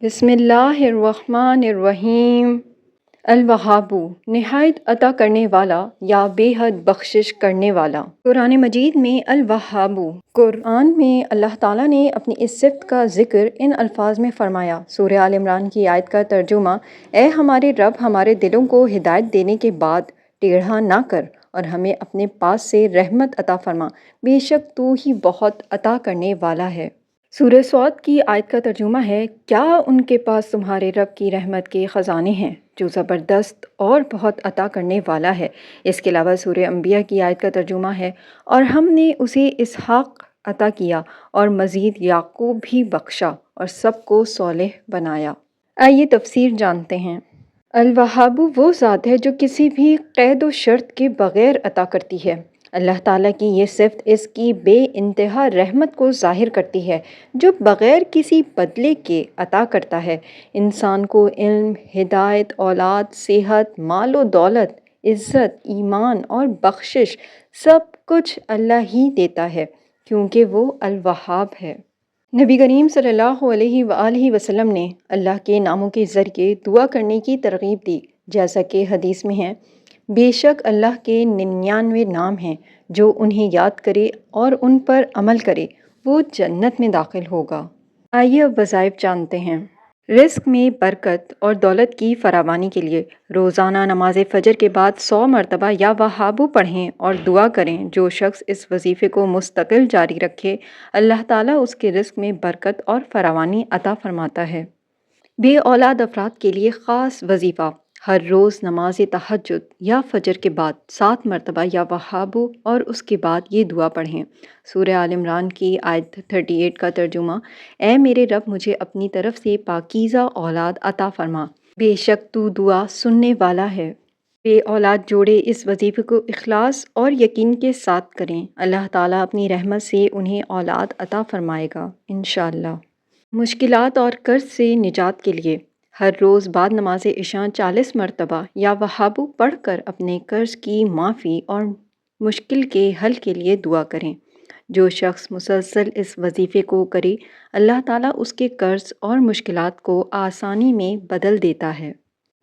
بسم اللہ الرحمن الرحیم۔ الوہابو، نہایت عطا کرنے والا یا بے حد بخشش کرنے والا۔ قرآن مجید میں الوہابو، قرآن میں اللہ تعالیٰ نے اپنی اس صفت کا ذکر ان الفاظ میں فرمایا۔ سورہ آل عمران کی آیت کا ترجمہ: اے ہمارے رب، ہمارے دلوں کو ہدایت دینے کے بعد ٹیڑھا نہ کر اور ہمیں اپنے پاس سے رحمت عطا فرما، بے شک تو ہی بہت عطا کرنے والا ہے۔ سورہ صاد کی آیت کا ترجمہ ہے: کیا ان کے پاس تمہارے رب کی رحمت کے خزانے ہیں جو زبردست اور بہت عطا کرنے والا ہے۔ اس کے علاوہ سورہ انبیاء کی آیت کا ترجمہ ہے: اور ہم نے اسے اسحاق عطا کیا اور مزید یعقوب بھی بخشا اور سب کو صالح بنایا۔ آئیے تفسیر جانتے ہیں۔ الوہاب وہ ذات ہے جو کسی بھی قید و شرط کے بغیر عطا کرتی ہے۔ اللہ تعالیٰ کی یہ صفت اس کی بے انتہا رحمت کو ظاہر کرتی ہے جو بغیر کسی بدلے کے عطا کرتا ہے۔ انسان کو علم، ہدایت، اولاد، صحت، مال و دولت، عزت، ایمان اور بخشش سب کچھ اللہ ہی دیتا ہے کیونکہ وہ الوہاب ہے۔ نبی کریم صلی اللہ علیہ وآلہ وسلم نے اللہ کے ناموں کے ذریعے دعا کرنے کی ترغیب دی، جیسا کہ حدیث میں ہے: بے شک اللہ کے 99 نام ہیں، جو انہیں یاد کرے اور ان پر عمل کرے وہ جنت میں داخل ہوگا۔ آئیے اب وظائف جانتے ہیں۔ رزق میں برکت اور دولت کی فراوانی کے لیے روزانہ نماز فجر کے بعد 100 مرتبہ یا وہابو پڑھیں اور دعا کریں۔ جو شخص اس وظیفے کو مستقل جاری رکھے، اللہ تعالیٰ اس کے رزق میں برکت اور فراوانی عطا فرماتا ہے۔ بے اولاد افراد کے لیے خاص وظیفہ: ہر روز نماز تہجد یا فجر کے بعد 7 مرتبہ یا وہابو اور اس کے بعد یہ دعا پڑھیں۔ سورہ آل عمران کی آیت 38 کا ترجمہ: اے میرے رب، مجھے اپنی طرف سے پاکیزہ اولاد عطا فرما، بے شک تو دعا سننے والا ہے۔ بے اولاد جوڑے اس وظیفے کو اخلاص اور یقین کے ساتھ کریں، اللہ تعالیٰ اپنی رحمت سے انہیں اولاد عطا فرمائے گا انشاءاللہ۔ مشکلات اور قرض سے نجات کے لیے ہر روز بعد نماز عشاء 40 مرتبہ یا وہابو پڑھ کر اپنے قرض کی معافی اور مشکل کے حل کے لیے دعا کریں۔ جو شخص مسلسل اس وظیفے کو کرے، اللہ تعالیٰ اس کے قرض اور مشکلات کو آسانی میں بدل دیتا ہے۔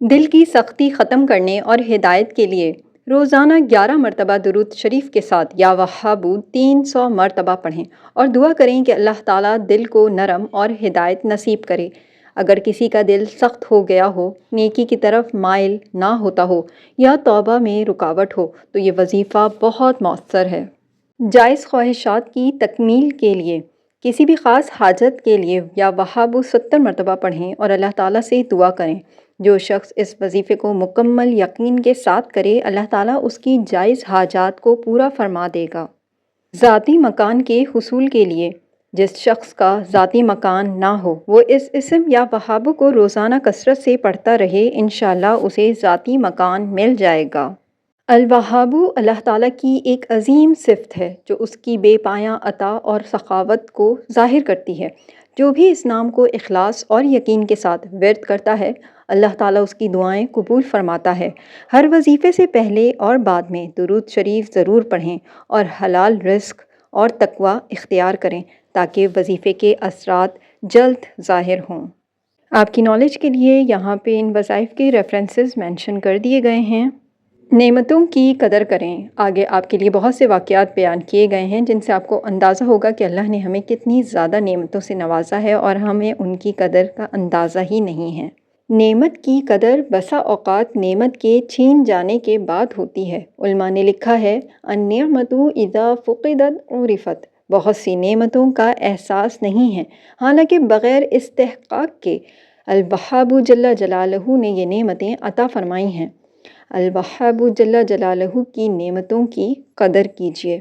دل کی سختی ختم کرنے اور ہدایت کے لیے روزانہ 11 مرتبہ درود شریف کے ساتھ یا وہابو 300 مرتبہ پڑھیں اور دعا کریں کہ اللہ تعالیٰ دل کو نرم اور ہدایت نصیب کرے۔ اگر کسی کا دل سخت ہو گیا ہو، نیکی کی طرف مائل نہ ہوتا ہو یا توبہ میں رکاوٹ ہو تو یہ وظیفہ بہت مؤثر ہے۔ جائز خواہشات کی تکمیل کے لیے کسی بھی خاص حاجت کے لیے یا وہابو 70 مرتبہ پڑھیں اور اللہ تعالیٰ سے دعا کریں۔ جو شخص اس وظیفے کو مکمل یقین کے ساتھ کرے، اللہ تعالیٰ اس کی جائز حاجات کو پورا فرما دے گا۔ ذاتی مکان کے حصول کے لیے جس شخص کا ذاتی مکان نہ ہو، وہ اس اسم یا وہابو کو روزانہ کثرت سے پڑھتا رہے، انشاءاللہ اسے ذاتی مکان مل جائے گا۔ الوہابو اللہ تعالیٰ کی ایک عظیم صفت ہے جو اس کی بے پایاں عطا اور سخاوت کو ظاہر کرتی ہے۔ جو بھی اس نام کو اخلاص اور یقین کے ساتھ ورد کرتا ہے، اللہ تعالیٰ اس کی دعائیں قبول فرماتا ہے۔ ہر وظیفے سے پہلے اور بعد میں درود شریف ضرور پڑھیں اور حلال رزق اور تقوی اختیار کریں تاکہ وظیفے کے اثرات جلد ظاہر ہوں۔ آپ کی نالج کے لیے یہاں پہ ان وظائف کے ریفرنسز مینشن کر دیے گئے ہیں۔ نعمتوں کی قدر کریں۔ آگے آپ کے لیے بہت سے واقعات بیان کیے گئے ہیں جن سے آپ کو اندازہ ہوگا کہ اللہ نے ہمیں کتنی زیادہ نعمتوں سے نوازا ہے اور ہمیں ان کی قدر کا اندازہ ہی نہیں ہے۔ نعمت کی قدر بسا اوقات نعمت کے چھین جانے کے بعد ہوتی ہے۔ علماء نے لکھا ہے: النعمۃ اذا فقدت عرفت۔ بہت سی نعمتوں کا احساس نہیں ہے، حالانکہ بغیر استحقاق کے الوہاب جل جلالہ نے یہ نعمتیں عطا فرمائی ہیں۔ الوہاب جل جلالہ کی نعمتوں کی قدر کیجیے۔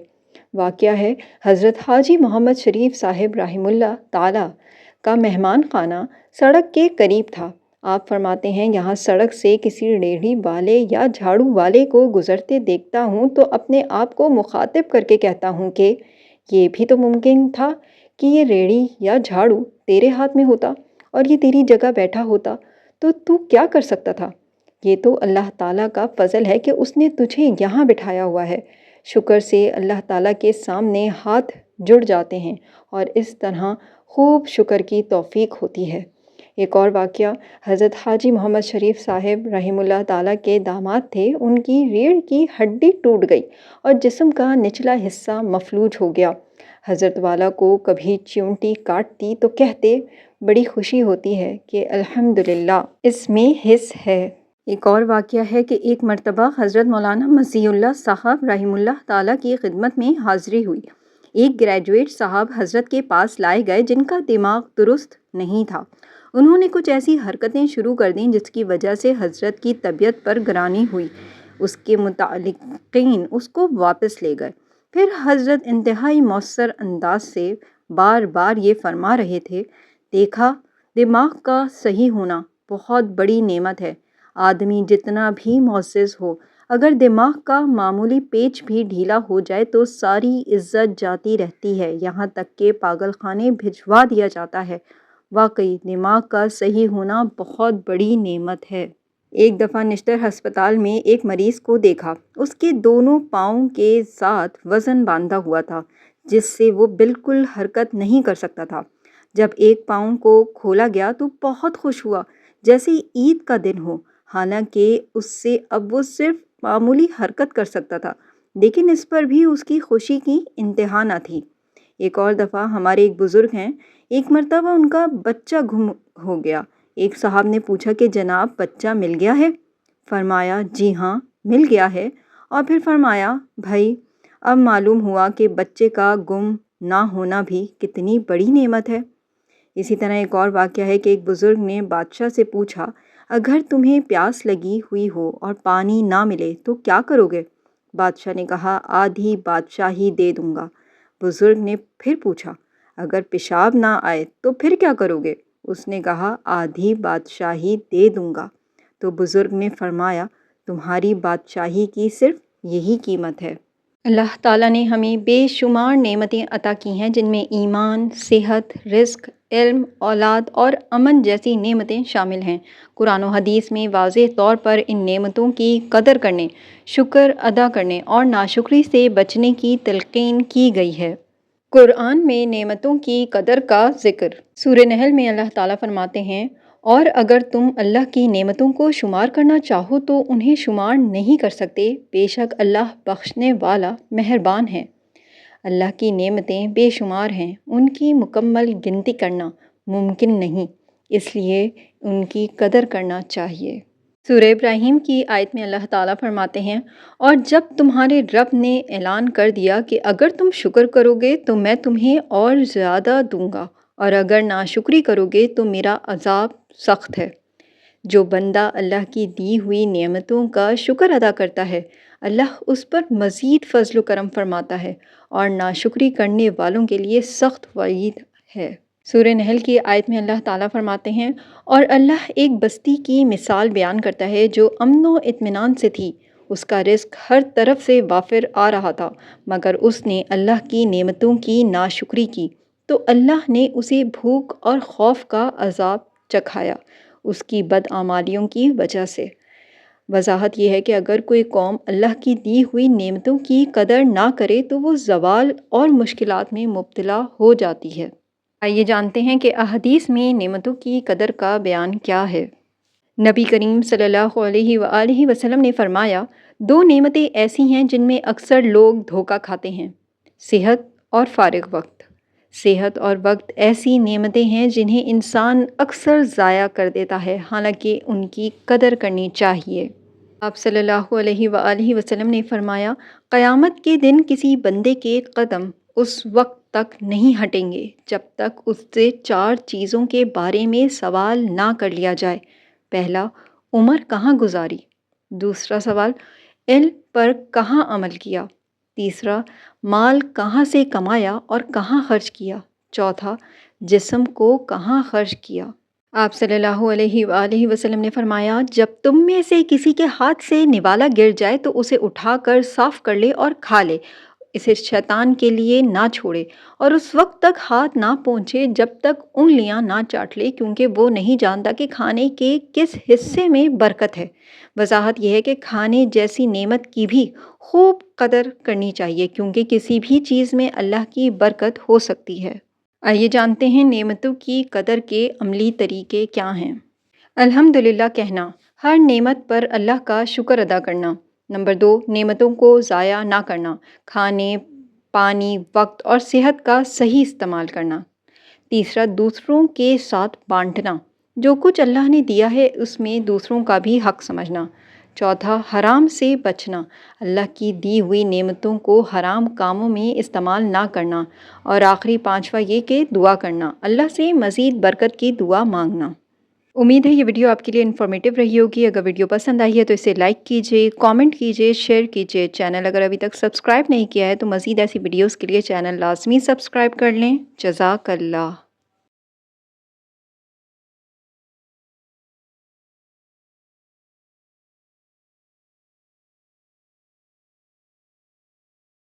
واقعہ ہے، حضرت حاجی محمد شریف صاحب رحمہ اللہ تعالیٰ کا مہمان خانہ سڑک کے قریب تھا۔ آپ فرماتے ہیں: یہاں سڑک سے کسی ریڑھی والے یا جھاڑو والے کو گزرتے دیکھتا ہوں تو اپنے آپ کو مخاطب کر کے کہتا ہوں کہ یہ بھی تو ممکن تھا کہ یہ ریڑھی یا جھاڑو تیرے ہاتھ میں ہوتا اور یہ تیری جگہ بیٹھا ہوتا تو تو کیا کر سکتا تھا؟ یہ تو اللہ تعالیٰ کا فضل ہے کہ اس نے تجھے یہاں بٹھایا ہوا ہے۔ شکر سے اللہ تعالیٰ کے سامنے ہاتھ جڑ جاتے ہیں اور اس طرح خوب شکر کی توفیق ہوتی ہے۔ ایک اور واقعہ، حضرت حاجی محمد شریف صاحب رحمہ اللہ تعالیٰ کے داماد تھے، ان کی ریڑھ کی ہڈی ٹوٹ گئی اور جسم کا نچلا حصہ مفلوج ہو گیا۔ حضرت والا کو کبھی چیونٹی کاٹتی تو کہتے بڑی خوشی ہوتی ہے کہ الحمدللہ اس میں حس ہے۔ ایک اور واقعہ ہے کہ ایک مرتبہ حضرت مولانا مسیح اللہ صاحب رحمہ اللہ تعالیٰ کی خدمت میں حاضری ہوئی۔ ایک گریجویٹ صاحب حضرت کے پاس لائے گئے جن کا دماغ درست نہیں تھا۔ انہوں نے کچھ ایسی حرکتیں شروع کر دیں جس کی وجہ سے حضرت کی طبیعت پر گرانی ہوئی۔ اس کے متعلقین اس کو واپس لے گئے۔ پھر حضرت انتہائی مؤثر انداز سے بار بار یہ فرما رہے تھے، دیکھا، دماغ کا صحیح ہونا بہت بڑی نعمت ہے۔ آدمی جتنا بھی معزز ہو، اگر دماغ کا معمولی پیچ بھی ڈھیلا ہو جائے تو ساری عزت جاتی رہتی ہے، یہاں تک کہ پاگل خانے بھجوا دیا جاتا ہے۔ واقعی دماغ کا صحیح ہونا بہت بڑی نعمت ہے۔ ایک دفعہ نشتر ہسپتال میں ایک مریض کو دیکھا۔ اس کے دونوں پاؤں کے ساتھ وزن باندھا ہوا تھا جس سے وہ بالکل حرکت نہیں کر سکتا تھا۔ جب ایک پاؤں کو کھولا گیا تو بہت خوش ہوا جیسے عید کا دن ہو، حالانکہ اس سے اب وہ صرف معمولی حرکت کر سکتا تھا، لیکن اس پر بھی اس کی خوشی کی انتہا نہ تھی۔ ایک اور دفعہ ہمارے ایک بزرگ ہیں، ایک مرتبہ ان کا بچہ گم ہو گیا۔ ایک صاحب نے پوچھا کہ جناب بچہ مل گیا ہے؟ فرمایا جی ہاں مل گیا ہے، اور پھر فرمایا بھائی اب معلوم ہوا کہ بچے کا گم نہ ہونا بھی کتنی بڑی نعمت ہے۔ اسی طرح ایک اور واقعہ ہے کہ ایک بزرگ نے بادشاہ سے پوچھا، اگر تمہیں پیاس لگی ہوئی ہو اور پانی نہ ملے تو کیا کرو گے؟ بادشاہ نے کہا آدھی بادشاہی دے دوں گا۔ بزرگ نے پھر پوچھا، اگر پیشاب نہ آئے تو پھر کیا کرو گے؟ اس نے کہا آدھی بادشاہی دے دوں گا۔ تو بزرگ نے فرمایا تمہاری بادشاہی کی صرف یہی قیمت ہے۔ اللہ تعالیٰ نے ہمیں بے شمار نعمتیں عطا کی ہیں جن میں ایمان، صحت، رزق، علم، اولاد اور امن جیسی نعمتیں شامل ہیں۔ قرآن و حدیث میں واضح طور پر ان نعمتوں کی قدر کرنے، شکر ادا کرنے اور ناشکری سے بچنے کی تلقین کی گئی ہے۔ قرآن میں نعمتوں کی قدر کا ذکر۔ سورہ نحل میں اللہ تعالیٰ فرماتے ہیں، اور اگر تم اللہ کی نعمتوں کو شمار کرنا چاہو تو انہیں شمار نہیں کر سکتے، بے شک اللہ بخشنے والا مہربان ہے۔ اللہ کی نعمتیں بے شمار ہیں، ان کی مکمل گنتی کرنا ممکن نہیں، اس لیے ان کی قدر کرنا چاہیے۔ سورہ ابراہیم کی آیت میں اللہ تعالیٰ فرماتے ہیں، اور جب تمہارے رب نے اعلان کر دیا کہ اگر تم شکر کرو گے تو میں تمہیں اور زیادہ دوں گا، اور اگر ناشکری کرو گے تو میرا عذاب سخت ہے۔ جو بندہ اللہ کی دی ہوئی نعمتوں کا شکر ادا کرتا ہے، اللہ اس پر مزید فضل و کرم فرماتا ہے، اور ناشکری کرنے والوں کے لیے سخت وعید ہے۔ سورہ نحل کی آیت میں اللہ تعالیٰ فرماتے ہیں، اور اللہ ایک بستی کی مثال بیان کرتا ہے جو امن و اطمینان سے تھی، اس کا رزق ہر طرف سے وافر آ رہا تھا، مگر اس نے اللہ کی نعمتوں کی ناشکری کی تو اللہ نے اسے بھوک اور خوف کا عذاب چکھایا اس کی بدعمالیوں کی وجہ سے۔ وضاحت یہ ہے کہ اگر کوئی قوم اللہ کی دی ہوئی نعمتوں کی قدر نہ کرے تو وہ زوال اور مشکلات میں مبتلا ہو جاتی ہے۔ آئیے جانتے ہیں کہ احادیث میں نعمتوں کی قدر کا بیان کیا ہے۔ نبی کریم صلی اللہ علیہ وآلہ وسلم نے فرمایا، دو نعمتیں ایسی ہیں جن میں اکثر لوگ دھوکہ کھاتے ہیں، صحت اور فارغ وقت۔ صحت اور وقت ایسی نعمتیں ہیں جنہیں انسان اکثر ضائع کر دیتا ہے، حالانکہ ان کی قدر کرنی چاہیے۔ آپ صلی اللہ علیہ وآلہ وسلم نے فرمایا، قیامت کے دن کسی بندے کے قدم اس وقت تک نہیں ہٹیں گے جب تک اس سے چار چیزوں کے بارے میں سوال نہ کر لیا جائے۔ پہلا، عمر کہاں گزاری؟ دوسرا سوال، علم پر کہاں عمل کیا؟ تیسرا، مال کہاں سے کمایا اور کہاں خرچ کیا؟ چوتھا، جسم کو کہاں خرچ کیا؟ آپ صلی اللہ علیہ وآلہ وسلم نے فرمایا، جب تم میں سے کسی کے ہاتھ سے نوالا گر جائے تو اسے اٹھا کر صاف کر لے اور کھا لے، اسے شیطان کے لیے نہ چھوڑے، اور اس وقت تک ہاتھ نہ پہنچے جب تک انگلیاں نہ چاٹ لے، کیونکہ وہ نہیں جانتا کہ کھانے کے کس حصے میں برکت ہے۔ وضاحت یہ ہے کہ کھانے جیسی نعمت کی بھی خوب قدر کرنی چاہیے، کیونکہ کسی بھی چیز میں اللہ کی برکت ہو سکتی ہے۔ آئیے جانتے ہیں نعمتوں کی قدر کے عملی طریقے کیا ہیں۔ الحمدللہ کہنا، ہر نعمت پر اللہ کا شکر ادا کرنا۔ نمبر 2، نعمتوں کو ضائع نہ کرنا، کھانے، پانی، وقت اور صحت کا صحیح استعمال کرنا۔ تیسرا، دوسروں کے ساتھ بانٹنا، جو کچھ اللہ نے دیا ہے اس میں دوسروں کا بھی حق سمجھنا۔ چوتھا، حرام سے بچنا، اللہ کی دی ہوئی نعمتوں کو حرام کاموں میں استعمال نہ کرنا۔ اور آخری پانچواں یہ کہ دعا کرنا، اللہ سے مزید برکت کی دعا مانگنا۔ امید ہے یہ ویڈیو آپ کے لیے انفارمیٹیو رہی ہوگی۔ اگر ویڈیو پسند آئی ہے تو اسے لائک کیجیے، کامنٹ کیجیے، شیئر کیجیے۔ چینل اگر ابھی تک سبسکرائب نہیں کیا ہے تو مزید ایسی ویڈیوز کے لیے چینل لازمی سبسکرائب کر لیں۔ جزاک اللہ۔